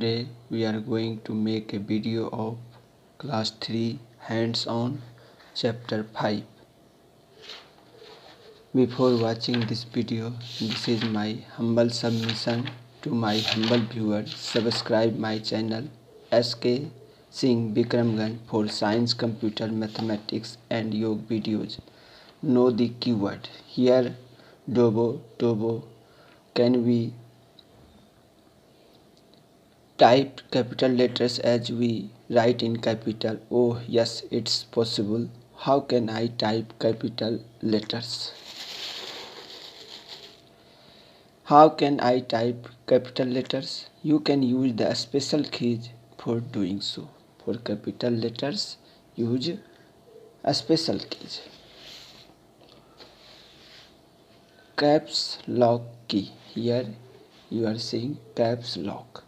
Today we are going to make a video of class 3 hands-on chapter 5. Before watching this video, this is my humble submission to my humble viewers. Subscribe my channel SK Singh Bikramganj for science, computer, mathematics and yoga videos. Know the keyword. Here Dobo can we type capital letters as we write in capital? Oh yes, it's possible. How can I type capital letters? How can I type capital letters? You can use the special keys for doing so. For capital letters, use a special keys. Caps lock key. Here you are seeing caps lock.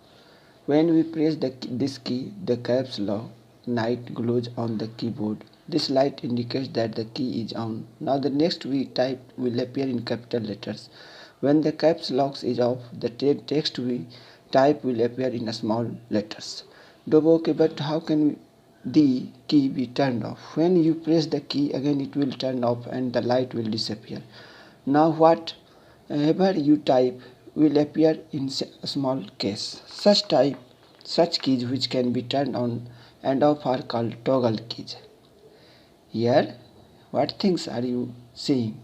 When we press this key, the caps lock light glows on the keyboard. This light indicates that the key is on. Now the next we type will appear in capital letters. When the caps lock is off, the text we type will appear in small letters. Okay, but how can the key be turned off? When you press the key again, it will turn off and the light will disappear. Now whatever you type will appear in a small case. Such keys which can be turned on and off are called toggle keys. Here, what things are you seeing?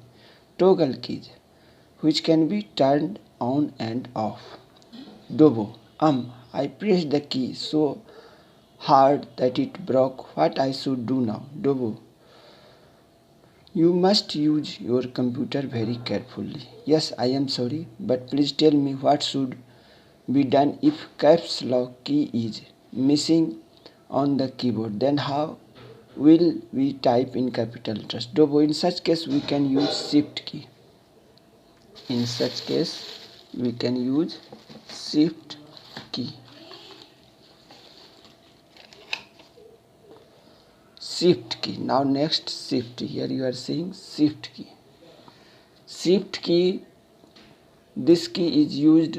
Toggle keys, which can be turned on and off. I pressed the key so hard that it broke. What I should do now? You must use your computer very carefully. Yes, I am sorry, but please tell me what should be done if caps lock key is missing on the keyboard. Then how will we type in capital letters? In such case we can use shift key. In such case we can use shift key. Shift key. Now next shift. Here you are seeing shift key. Shift key. This key is used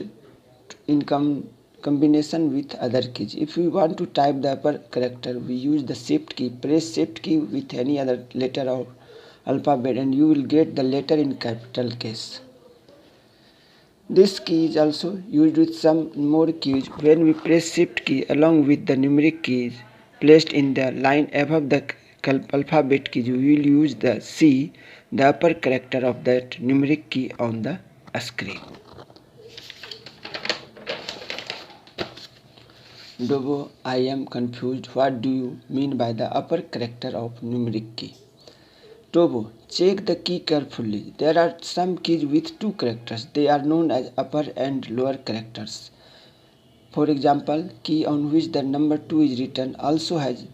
in combination with other keys. If we want to type the upper character, we use the shift key. Press shift key with any other letter or alphabet and you will get the letter in capital case. This key is also used with some more keys. When we press shift key along with the numeric keys placed in the line above the alphabet key, we will use the C, the upper character of that numeric key on the screen. I am confused. What do you mean by the upper character of numeric key? Check the key carefully. There are some keys with two characters. They are known as upper and lower characters. For example, key on which the number 2 is written also has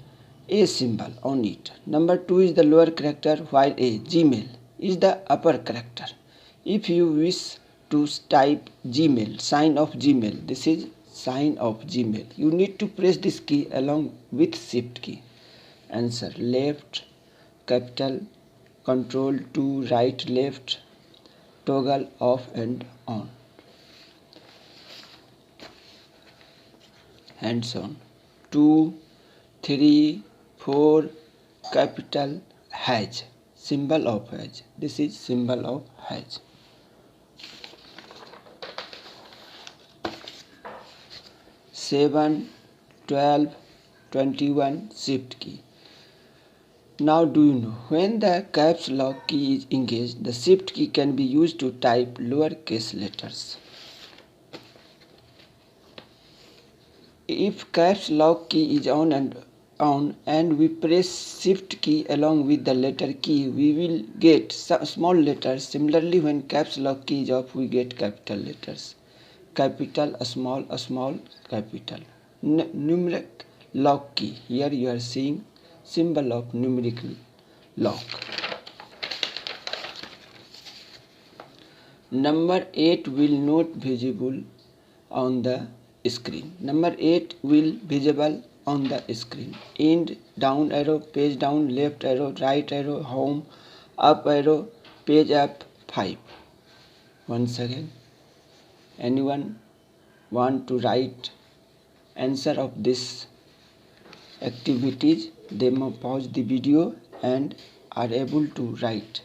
a symbol on it. Number 2 is the lower character while a Gmail is the upper character. If you wish to type Gmail, sign of Gmail, this is sign of Gmail. You need to press this key along with shift key. Answer: left, capital, control to right, left, toggle off and on. Hands on. 2, 3, 4, capital hash, symbol of hash. This is symbol of hash. 7, 12, 21, shift key. Now do you know, when the caps lock key is engaged, the shift key can be used to type lowercase letters. If caps lock key is on and we press shift key along with the letter key, we will get small letters. Similarly, when caps lock key is off, we get capital letters. Capital, small, capital. Numeric lock key. Here you are seeing symbol of numeric lock. Number 8 will not visible on the screen. Number 8 will visible on the screen. End, down arrow, page down, left arrow, right arrow, home, up arrow, page up, 5. Once again, anyone want to write answer of this activities, they may pause the video and are able to write.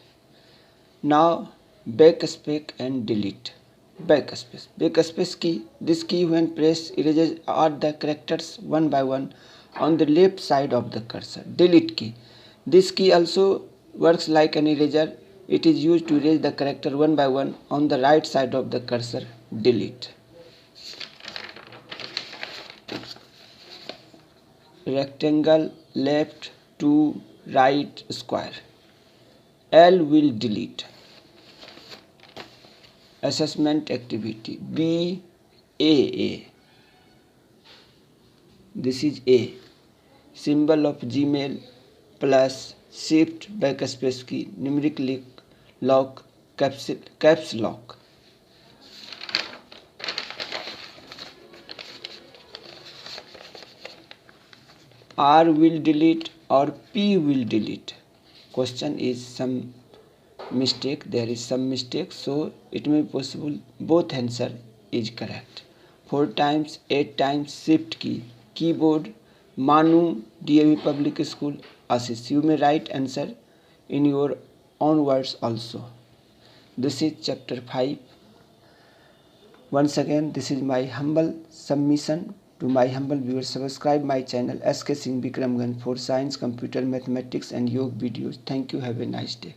Now backspace and delete. Backspace key. This key when pressed erases all the characters one by one on the left side of the cursor. Delete key. This key also works like an eraser. It is used to erase the character one by one on the right side of the cursor. Delete. Rectangle, left to right, square. L will delete. Assessment activity B A. This is A. Symbol of Gmail plus shift backspace key, numeric lock, caps lock. R will delete or P will delete. Question is some mistake. There is some mistake, so it may be possible both answer is correct. 4 times, 8 times, shift key, keyboard, Manu, DAV Public School, Assis. You may write answer in your own words also. This is chapter 5. Once again, this is my humble submission to my humble viewers. Subscribe my channel SK Singh Bikramganj for science, computer, mathematics and yoga videos. Thank you. Have a nice day.